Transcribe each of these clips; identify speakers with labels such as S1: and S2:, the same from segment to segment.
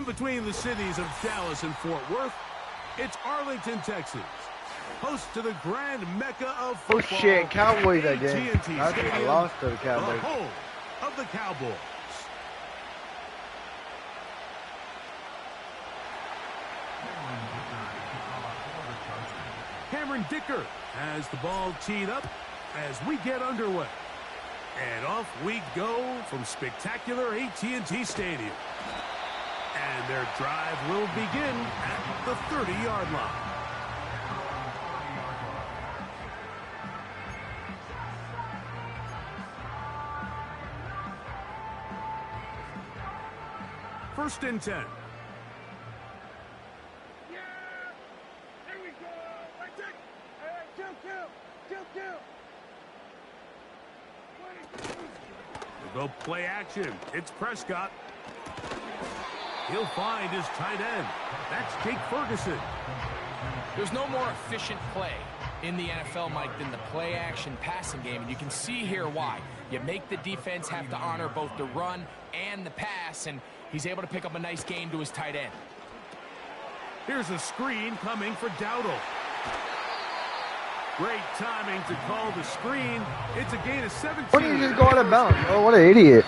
S1: between the cities of Dallas and Fort Worth, it's Arlington, Texas, host to the grand mecca of football.
S2: Oh shit, Cowboys again.
S1: AT&T
S2: I think I
S1: Stadium,
S2: lost to the
S1: the
S2: Cowboys.
S1: home of the Cowboys. Cameron Dicker has the ball teed up as we get underway. And off we go from spectacular AT&T Stadium. And their drive will begin at the 30-yard line. First and 10. We'll go play action. It's Prescott. He'll find his tight end. That's Jake Ferguson.
S3: There's no more efficient play in the NFL, Mike, than the play-action passing game, and you can see here why. You make the defense have to honor both the run and the pass, and he's able to pick up a nice gain to his tight end.
S1: Here's a screen coming for Dowdle. Great timing to call the screen. It's a gain of 17.
S2: What did he just go out of bounds? Oh, what an idiot.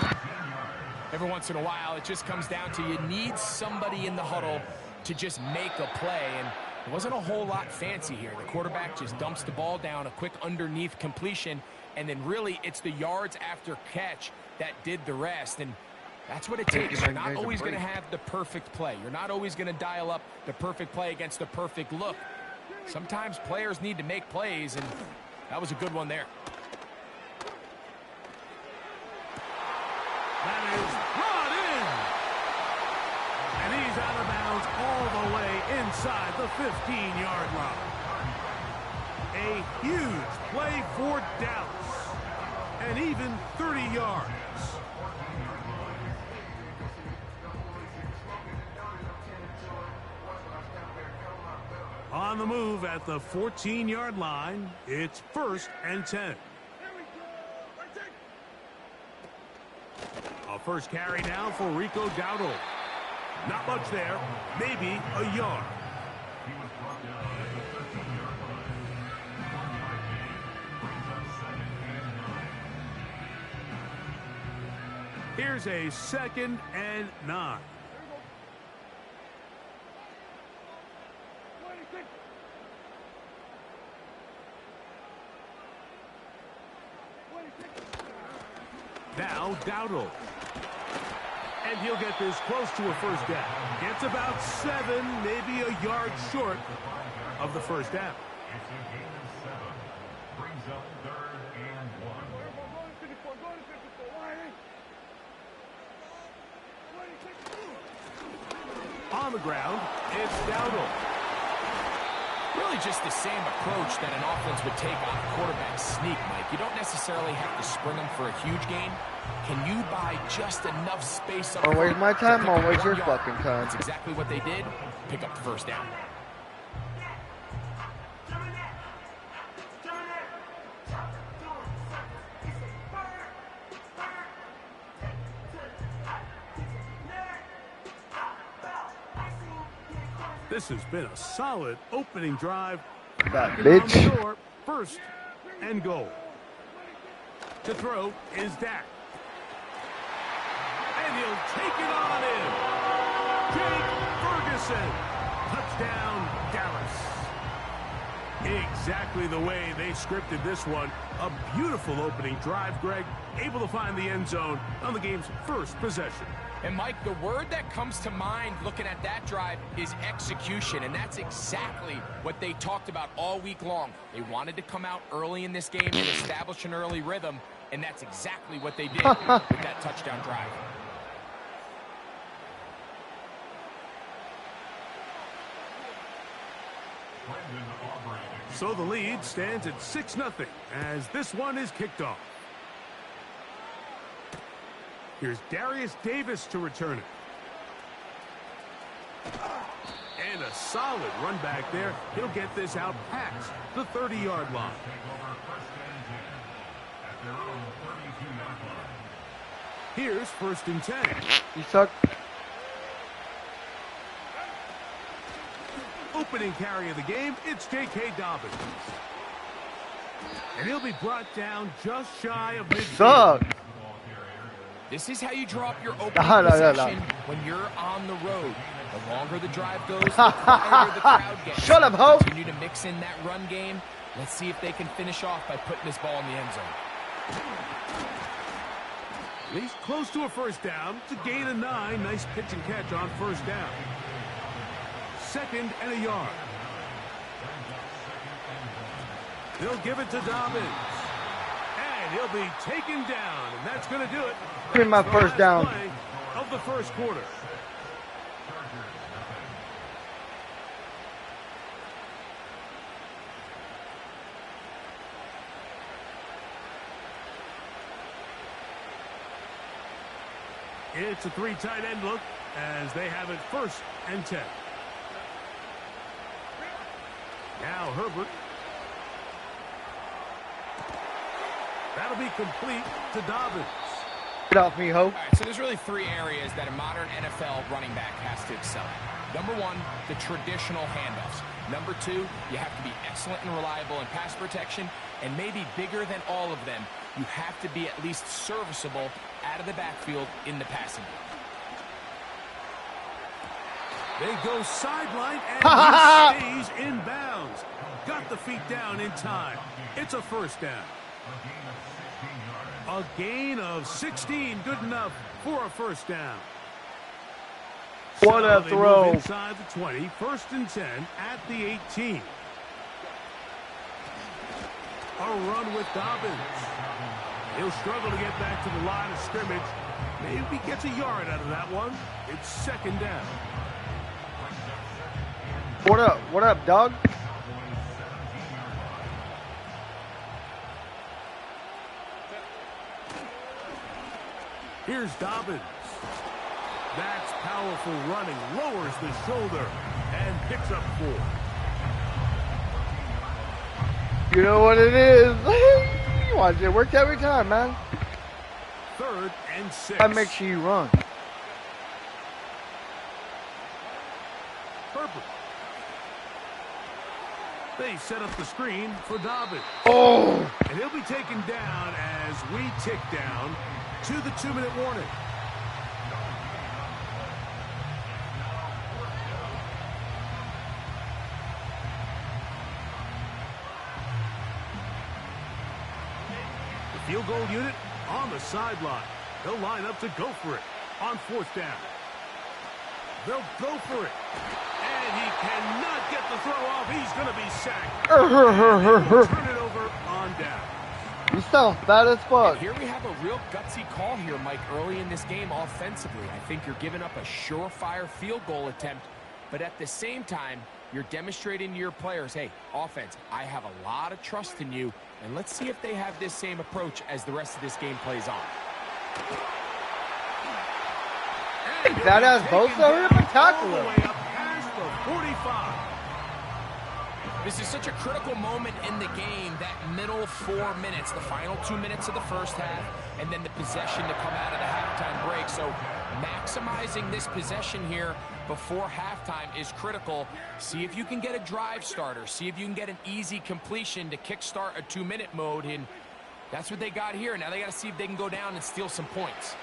S3: Every once in a while, it just comes down to you need somebody in the huddle to just make a play, and it wasn't a whole lot fancy here. The quarterback just dumps the ball down, a quick underneath completion, and then really it's the yards after catch that did the rest, and that's what it takes. You're not always going to have the perfect play. You're not always going to dial up the perfect play against the perfect look. Sometimes players need to make plays, and that was a good one there.
S1: That is brought in. And he's out of bounds all the way inside the 15-yard line. A huge play for Dallas. And even 30 yards. On the move at the 14-yard line, it's first and 10. A first carry now for Rico Dowdle. Not much there, maybe a yard. Here's a 2nd and 9. Now Dowdle. And he'll get this close to a first down. Gets about 7, maybe a yard short of the first down. On the ground, it's Dowdle.
S3: Really just the same approach that an offense would take on a quarterback sneak, Mike. You don't necessarily have to spring them for a huge gain. Can you buy just enough space up?
S2: Don't waste my time, I'll waste your fucking time.
S3: That's exactly what they did. Pick up the first down.
S1: This has been a solid opening drive.
S2: That bitch.
S1: Door, first and goal. To throw is Dak. And he'll take it on in. Jake Ferguson. Touchdown, Dallas. Exactly the way they scripted this one. A beautiful opening drive, Greg. Able to find the end zone on the game's first possession.
S3: And, Mike, the word that comes to mind looking at that drive is execution, and that's exactly what they talked about all week long. They wanted to come out early in this game and establish an early rhythm, and that's exactly what they did with that touchdown drive.
S1: So the lead stands at 6-0 as this one is kicked off. Here's Darius Davis to return it. And a solid run back there. He'll get this out past the 30-yard line. Here's first and 10.
S2: You suck.
S1: opening carry of the game, it's J.K. Dobbins. And he'll be brought down just shy of midfield.
S2: Suck.
S3: This is how you draw up your opening possession when you're on the road. The longer the drive goes, the quieter the crowd gets.
S2: Shut up, ho!
S3: Continue to mix in that run game. Let's see if they can finish off by putting this ball in the end zone.
S1: He's close to a first down. It's a gain of 9. Nice pitch and catch on first down. 2nd and a yard. They'll give it to Dobbins. And he'll be taken down. And that's going to do it.
S2: Give me my first down.
S1: Play of the first quarter. It's a 3 tight end look as they have it 1st and 10. Now Herbert. That'll be complete to Dobbins.
S2: Get off me, ho.
S3: All right, so there's really 3 areas that a modern NFL running back has to excel at. Number 1, the traditional handoffs. Number 2, you have to be excellent and reliable in pass protection. And maybe bigger than all of them, you have to be at least serviceable out of the backfield in the passing game.
S1: They go sideline and he stays in bounds. Got the feet down in time. It's a first down. A gain of 16, good enough for a first down.
S2: What a throw.
S1: Inside the 20, 1st and 10 at the 18. A run with Dobbins. He'll struggle to get back to the line of scrimmage. Maybe gets a yard out of that one. It's 2nd down.
S2: What up? What up, dog?
S1: Here's Dobbins. That's powerful running. Lowers the shoulder and picks up 4.
S2: You know what it is. Watch it work every time, man.
S1: 3rd and 6.
S2: I make sure you run.
S1: Herbert. They set up the screen for Dobbins.
S2: Oh!
S1: And he'll be taken down as we tick down to the 2-minute warning. The field goal unit on the sideline. They'll line up to go for it on 4th down. They'll go for it. And he cannot get the throw off. He's going to be sacked. Turn it over on down.
S2: You sound fat as fuck.
S3: And here we have a real gutsy call here, Mike, early in this game offensively. I think you're giving up a surefire field goal attempt, but at the same time, you're demonstrating to your players, hey, offense, I have a lot of trust in you, and let's see if they have this same approach as the rest of this game plays on.
S2: That ass Bosa, hurry up and tackle him.
S1: All the way up past the 45.
S3: This is such a critical moment in the game, that middle 4 minutes, the final 2 minutes of the first half, and then the possession to come out of the halftime break. So maximizing this possession here before halftime is critical. See if you can get a drive starter. See if you can get an easy completion to kickstart a 2-minute mode, and that's what they got here. Now they got to see if they can go down and steal some points.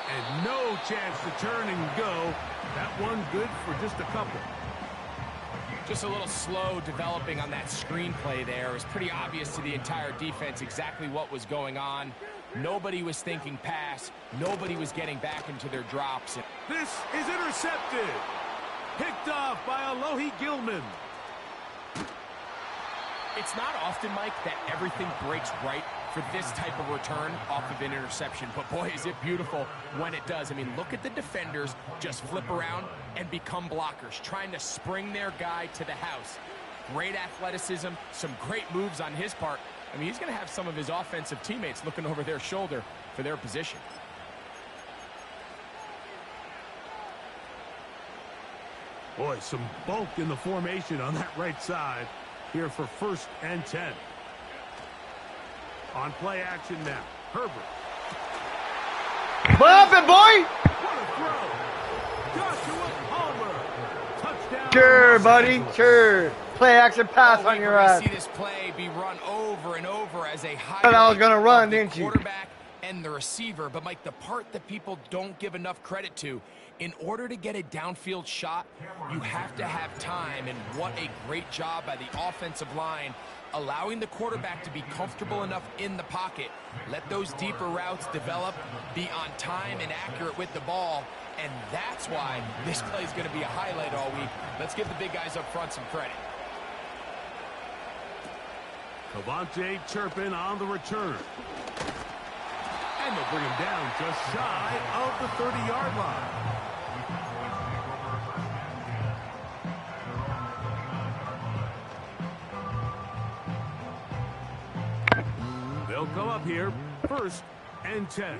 S1: And no chance to turn and go. That one good for just a couple.
S3: Just a little slow developing on that screenplay there. It was pretty obvious to the entire defense exactly what was going on. Nobody was thinking pass. Nobody was getting back into their drops.
S1: This is intercepted. Picked off by Alohi Gilman.
S3: It's not often, Mike, that everything breaks right for this type of return off of an interception. But boy, is it beautiful when it does. I mean, look at the defenders just flip around and become blockers, trying to spring their guy to the house. Great athleticism, some great moves on his part. I mean, he's going to have some of his offensive teammates looking over their shoulder for their position.
S1: Boy, some bulk in the formation on that right side here for 1st and 10. On play action now. Herbert.
S2: What happened, boy?
S1: What a throw. Joshua Palmer. Touchdown.
S2: Sure, buddy. Sure. Play action pass on your ass.
S3: See this play be run over and over as a high.
S2: But I was gonna run, didn't you?
S3: Quarterback and the receiver, but Mike, the part that people don't give enough credit to, in order to get a downfield shot, you have to have time, and what a great job by the offensive line, allowing the quarterback to be comfortable enough in the pocket, let those deeper routes develop, be on time and accurate with the ball, and that's why this play is going to be a highlight all week. Let's give the big guys up front some credit.
S1: Cavante Turpin on the return. And they'll bring him down just shy of the 30-yard line. They'll come up here, 1st and 10.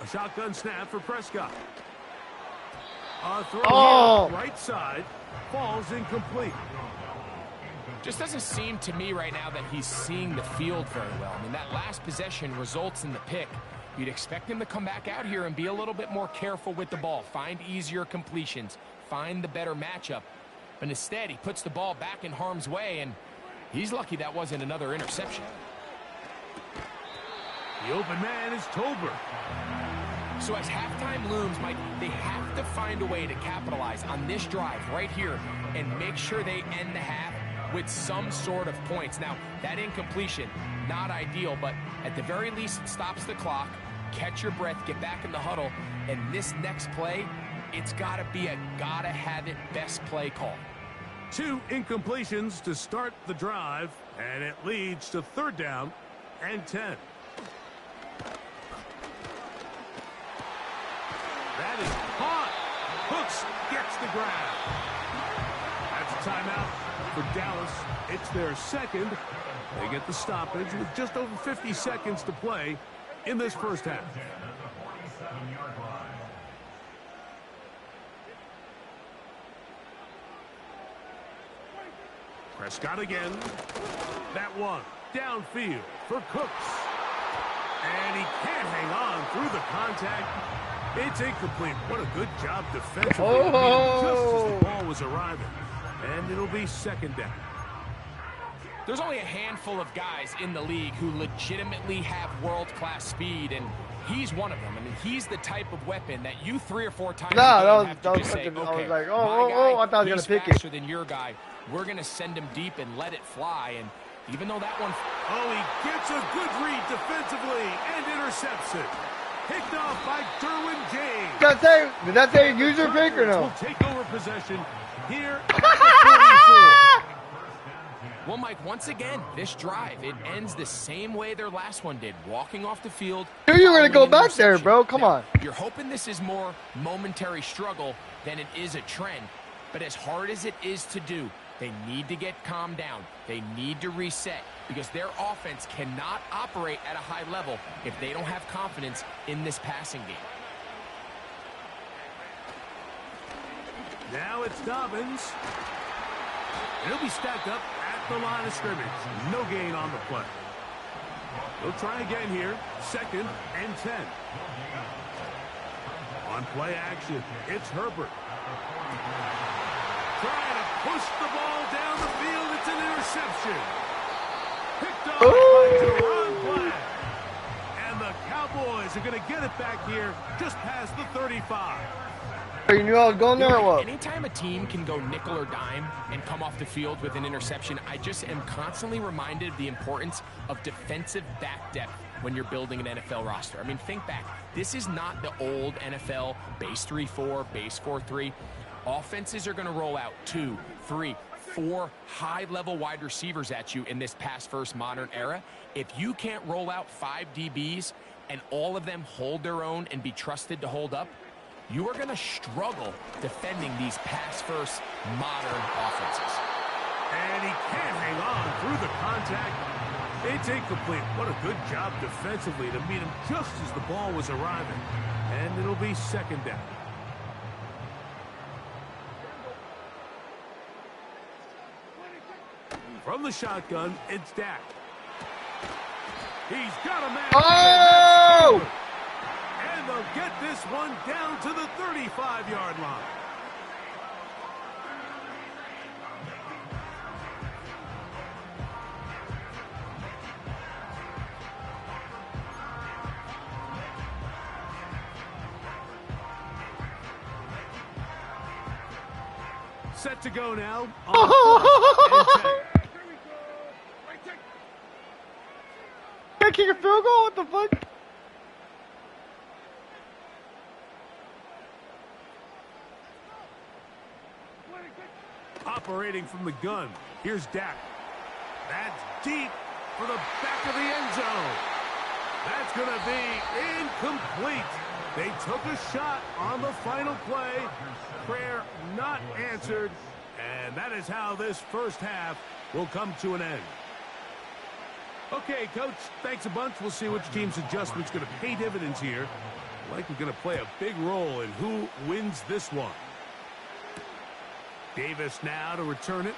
S1: A shotgun snap for Prescott. A throw here, right side, falls incomplete.
S3: Just doesn't seem to me right now that he's seeing the field very well. I mean, that last possession results in the pick. You'd expect him to come back out here and be a little bit more careful with the ball, find easier completions, find the better matchup. But instead, he puts the ball back in harm's way, and he's lucky that wasn't another interception.
S1: The open man is Tolbert.
S3: So as halftime looms, Mike, they have to find a way to capitalize on this drive right here and make sure they end the half with some sort of points. Now, that incompletion, not ideal, but at the very least, it stops the clock. Catch your breath, get back in the huddle, and this next play, it's got to be a gotta-have-it best play call.
S1: 2 incompletions to start the drive, and it leads to 3rd down and 10. That is caught. Hooks gets the grab. That's a timeout for Dallas. It's their 2nd. They get the stoppage with just over 50 seconds to play in this first half. Prescott again. That one downfield for Cooks. And he can't hang on through the contact. It's incomplete. What a good job defensively. Just as the ball was arriving. And it'll be 2nd down.
S3: There's only a handful of guys in the league who legitimately have world-class speed, and he's one of them. I mean, he's the type of weapon that you 3 or 4 times have to just say, okay,
S2: I was like,
S3: I
S2: thought he was going to pick it.
S3: Faster than your guy. We're going to send him deep and let it fly, and even though that one...
S1: Oh, he gets a good read defensively and intercepts it. Picked off by Derwin James.
S2: Did that say user pick or no?
S1: Will take over possession here at the 44.
S3: Well, Mike, once again, this drive, it ends the same way their last one did, walking off the field.
S2: You're going to go back there, bro. Come on.
S3: You're hoping this is more momentary struggle than it is a trend. But as hard as it is to do, they need to get calmed down. They need to reset because their offense cannot operate at a high level if they don't have confidence in this passing game.
S1: Now it's Dobbins. He'll be stacked up at the line of scrimmage. No gain on the play. He'll try again here. 2nd and 10. On play action, it's Herbert. Trying to push the ball down the field. It's an interception. Picked up by Jerron Black. And the Cowboys are going to get it back here just past the 35.
S2: You knew I was going there or what?
S3: Anytime a team can go nickel or dime and come off the field with an interception, I just am constantly reminded of the importance of defensive back depth when you're building an NFL roster. I mean, think back. This is not the old NFL base 3-4, base 4-3. Offenses are going to roll out 2, 3, 4 high-level wide receivers at you in this pass-first modern era. If you can't roll out 5 DBs and all of them hold their own and be trusted to hold up, you are going to struggle defending these pass-first modern offenses.
S1: And he can't hang on through the contact. It's incomplete. What a good job defensively to meet him just as the ball was arriving. And it'll be 2nd down. From the shotgun, it's Dak. He's got a man.
S2: Oh!
S1: And they'll get this one down to the 35-yard line. Set to go now.
S2: They kick a field goal? What the fuck?
S1: Operating from the gun. Here's Dak. That's deep for the back of the end zone. That's going to be incomplete. They took a shot on the final play. Prayer not answered. And that is how this first half will come to an end. Okay, Coach, thanks a bunch. We'll see which team's adjustment's going to pay dividends here. Likely going to play a big role in who wins this one. Davis now to return it.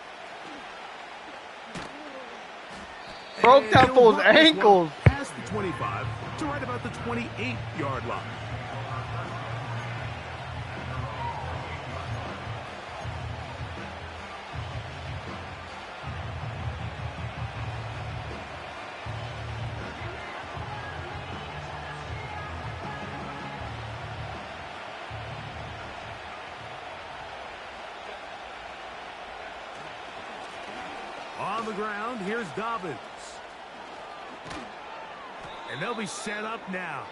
S2: Broke down those ankles.
S1: Past the 25 to right about the 28-yard line. On the ground, here's Dobbins. And they'll be set up now.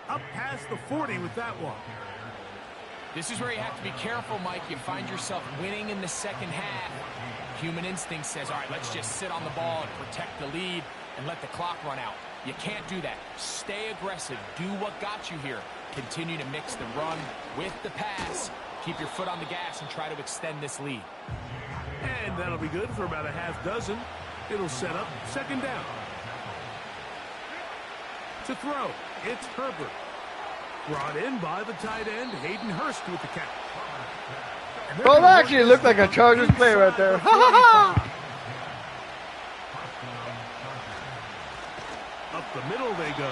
S1: Up past the 40 with that one.
S3: This is where you have to be careful, Mike. You find yourself winning in the second half. Human instinct says, all right, let's just sit on the ball and protect the lead and let the clock run out. You can't do that. Stay aggressive. Do what got you here. Continue to mix the run with the pass. Keep your foot on the gas and try to extend this lead.
S1: And that'll be good for about a half dozen. It'll set up second down. To throw, it's Herbert. Brought in by the tight end, Hayden Hurst with the catch.
S2: Bro, that actually looked like a Chargers play right there. Ha ha ha!
S1: Up the middle they go.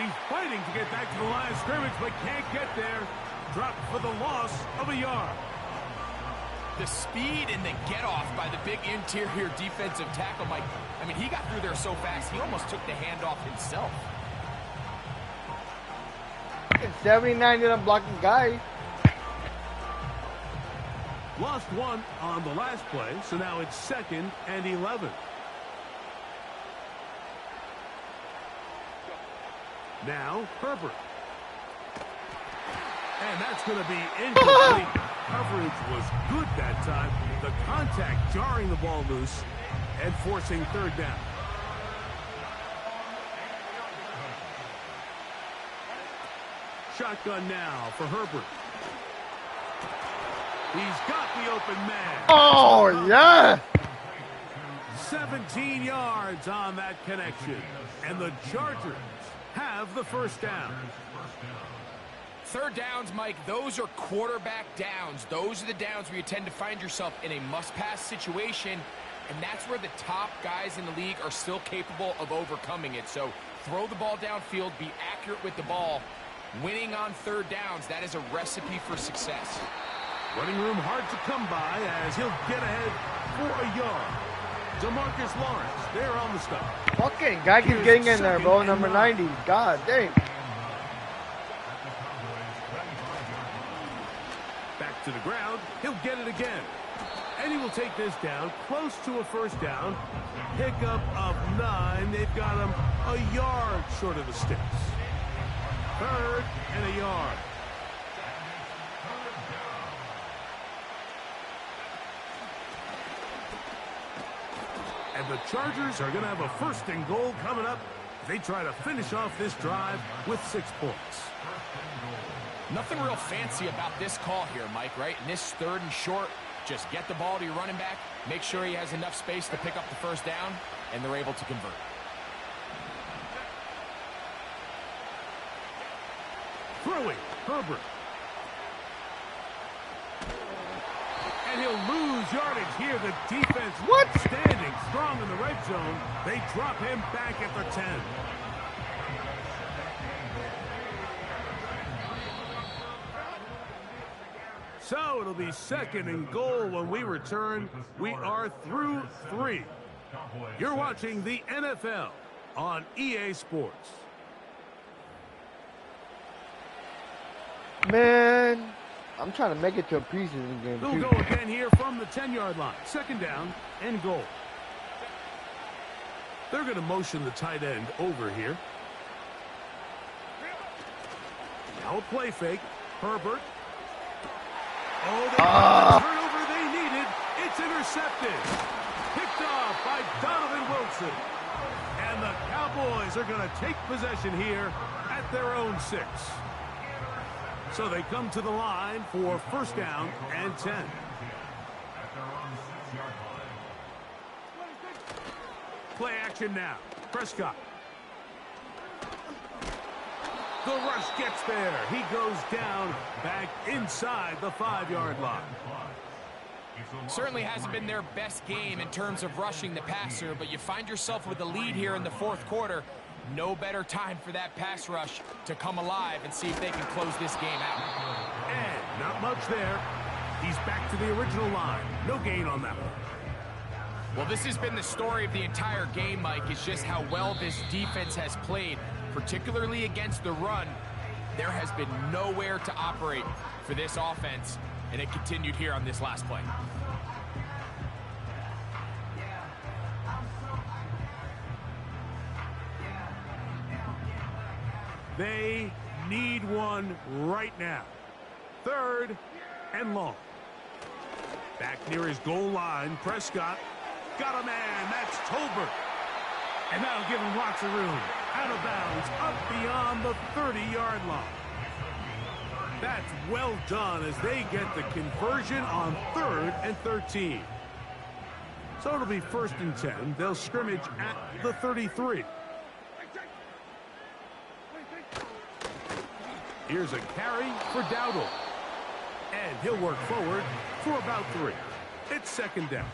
S1: He's fighting to get back to the line of scrimmage, but can't get there. Dropped for the loss of a yard.
S3: The speed and the get-off by the big interior defensive tackle, Mike. I mean, he got through there so fast, he almost took the handoff himself.
S2: 79 to blocking guy.
S1: Lost one on the last play, so now it's 2nd and 11. Now, Herbert. And that's going to be incomplete. Coverage was good that time. The contact jarring the ball loose and forcing third down. Shotgun now for Herbert. He's got the open man.
S2: Oh, yeah.
S1: 17 yards on that connection. And the Chargers have the first down.
S3: Third downs, Mike, those are quarterback downs. Those are the downs where you tend to find yourself in a must-pass situation, and that's where the top guys in the league are still capable of overcoming it. So throw the ball downfield, be accurate with the ball. Winning on third downs, that is a recipe for success.
S1: Running room hard to come by as he'll get ahead for a yard. DeMarcus Lawrence, there on the stop.
S2: Fucking guy keeps getting in there, bro. Number 90. God dang.
S1: Back to the ground. He'll get it again. And he will take this down close to a first down. Pickup of 9. They've got him a yard short of the sticks. 3rd and a yard. And the Chargers are going to have a 1st and goal coming up. They try to finish off this drive with 6 points.
S3: Nothing real fancy about this call here, Mike, right? In this 3rd and short, just get the ball to your running back, make sure he has enough space to pick up the first down, and they're able to convert.
S1: Throwing, Herbert. And he'll lose yardage here. The defense standing strong in the red zone. They drop him back at the 10. So it'll be 2nd and goal when we return. We are through 3. You're watching the NFL on EA Sports.
S2: Man, I'm trying to make it to a preseason game.
S1: They'll go again here from the 10-yard line. 2nd down and goal. They're going to motion the tight end over here. Now a play fake. Herbert. Oh, they got the turnover they needed. It's intercepted. Picked off by Donovan Wilson. And the Cowboys are going to take possession here at their own 6. So they come to the line for 1st down and 10. Play action now. Prescott. The rush gets there. He goes down back inside the 5-yard line.
S3: Certainly hasn't been their best game in terms of rushing the passer, but you find yourself with a lead here in the 4th quarter. No better time for that pass rush to come alive and see if they can close this game out.
S1: And not much there. He's back to the original line. No gain on that one.
S3: Well, this has been the story of the entire game, Mike. It's just how well this defense has played, particularly against the run. There has been nowhere to operate for this offense, and it continued here on this last play.
S1: They need one right now. 3rd and long. Back near his goal line, Prescott got a man. That's Tolbert. And that'll give him lots of room. Out of bounds, up beyond the 30-yard line. That's well done as they get the conversion on 3rd and 13. So it'll be 1st and 10. They'll scrimmage at the 33. Here's a carry for Dowdle. And he'll work forward for about 3. It's 2nd down.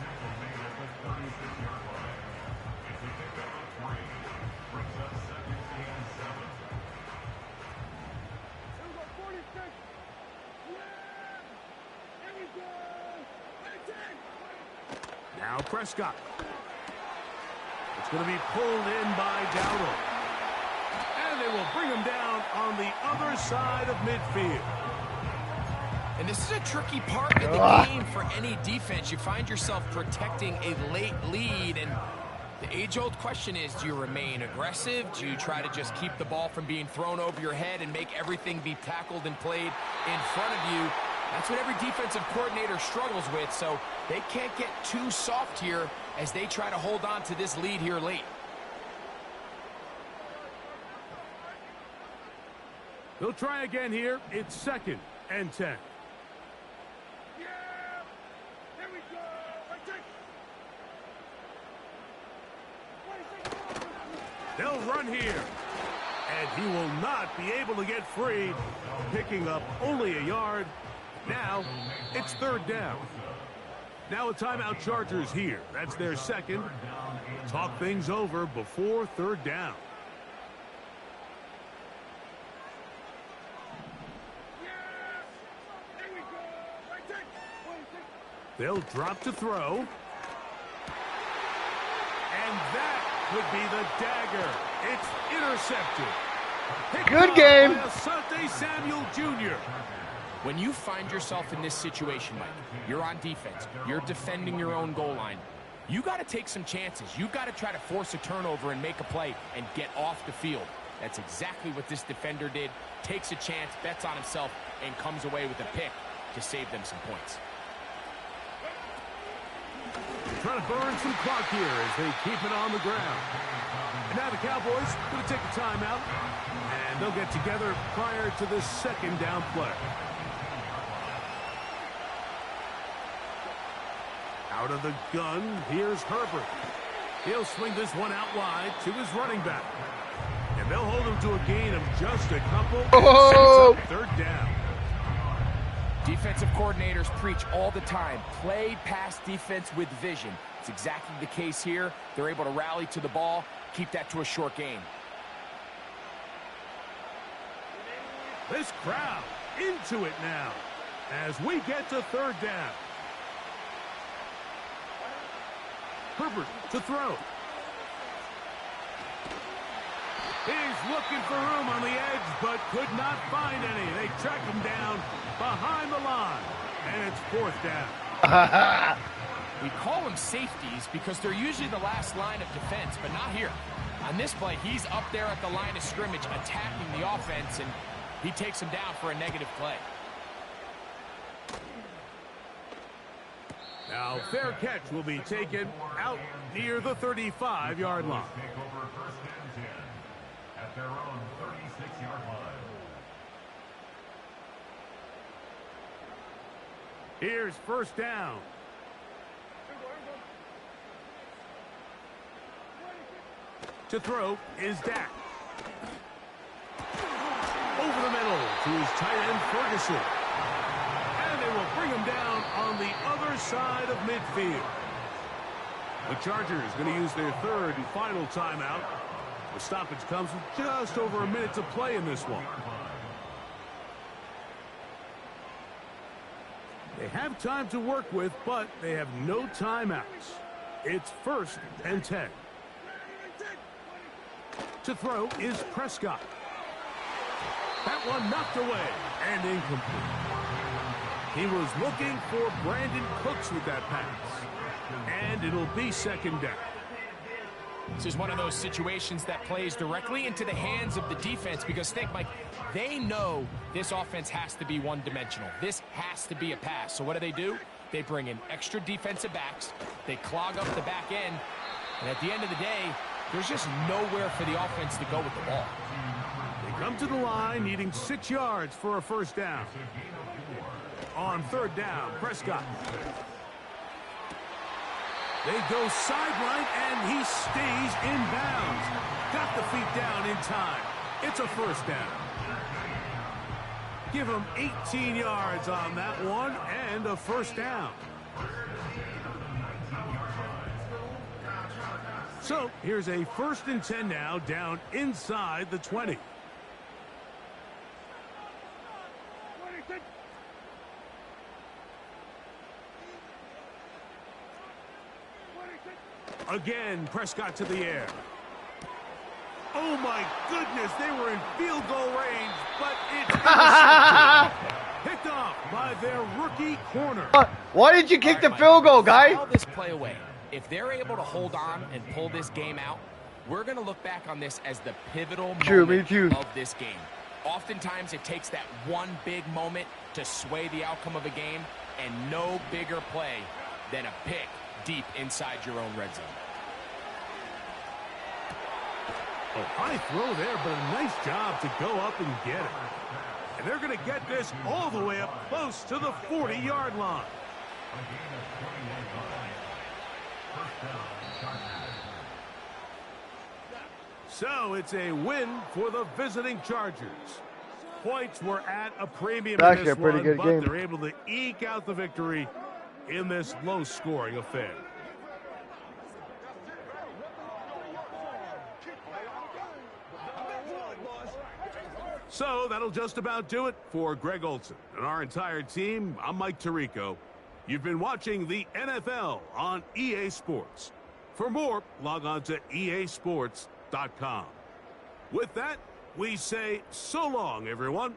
S1: Now Prescott. It's going to be pulled in by Dowdle. And they will bring him down on the other side of midfield.
S3: And this is a tricky part of the game for any defense. You find yourself protecting a late lead, and the age-old question is, do you remain aggressive? Do you try to just keep the ball from being thrown over your head and make everything be tackled and played in front of you? That's what every defensive coordinator struggles with, so they can't get too soft here as they try to hold on to this lead here late.
S1: They'll try again here. It's 2nd and 10. They'll run here. And he will not be able to get free, picking up only a yard. Now, it's 3rd down. Now a timeout Chargers here. That's their 2nd. Talk things over before 3rd down. They'll drop to throw. And that could be the dagger. It's intercepted.
S2: Good game.
S1: Asante Samuel Jr.
S3: When you find yourself in this situation, Mike, you're on defense, you're defending your own goal line, you got to take some chances. You got to try to force a turnover and make a play and get off the field. That's exactly what this defender did. Takes a chance, bets on himself, and comes away with a pick to save them some points.
S1: Trying to burn some clock here as they keep it on the ground. And now the Cowboys going to take a timeout, and they'll get together prior to this 2nd down play. Out of the gun, here's Herbert. He'll swing this one out wide to his running back. And they'll hold him to a gain of just a couple.
S2: Oh!
S1: 3rd down.
S3: Defensive coordinators preach all the time, play pass defense with vision. It's exactly the case here. They're able to rally to the ball, keep that to a short gain.
S1: This crowd into it now. as we get to third down. Herbert to throw. He's looking for room on the edge, but could not find any. They track him down behind the line, and it's fourth down.
S3: We call them safeties because they're usually the last line of defense, but not here. On this play, he's up there at the line of scrimmage attacking the offense, and he takes him down for a negative play.
S1: Now, fair catch will be taken out near the 35-yard line.
S4: At their own 36-yard line.
S1: Here's first down. To throw is Dak. Over the middle to his tight end, Ferguson. And they will bring him down on the other side of midfield. The Chargers going to use their third and final timeout. The stoppage comes with just over a minute to play in this one. They have time to work with, but they have no timeouts. It's first and 10. To throw is Prescott. That one knocked away and incomplete. He was looking for Brandon Cooks with that pass. And it'll be second down.
S3: This is one of those situations that plays directly into the hands of the defense because think, Mike, they know this offense has to be one-dimensional. This has to be a pass. So what do? They bring in extra defensive backs. They clog up the back end. And at the end of the day, there's just nowhere for the offense to go with the ball.
S1: They come to the line needing 6 yards for a first down. On third down, Prescott. They go sideline, and he stays in bounds. Got the feet down in time. It's a first down. Give him 18 yards on that one, and a first down. So here's a first and 10 now, down inside the 20. Again, Prescott to the air. Oh, my goodness, they were in field goal range, but it's picked off by their rookie corner.
S2: Why did you kick the field goal, guy?
S3: File this play away. If they're able to hold on and pull this game out, we're going to look back on this as the pivotal moment of this game. Oftentimes, it takes that one big moment to sway the outcome of a game, and no bigger play than a pick deep inside your own red zone.
S1: A high throw there, but a nice job to go up and get it. And they're going to get this all the way up close to the 40-yard line. So it's a win for the visiting Chargers. Points were at a premium in this one, but they're able to eke out the victory in this low-scoring affair. So that'll just about do it for Greg Olson and our entire team. I'm Mike Tirico. You've been watching the NFL on EA Sports. For more, log on to easports.com. With that, we say so long, everyone.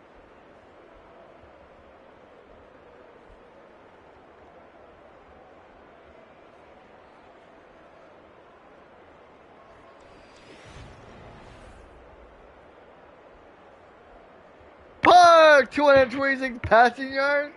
S2: Park! 226 passing yards.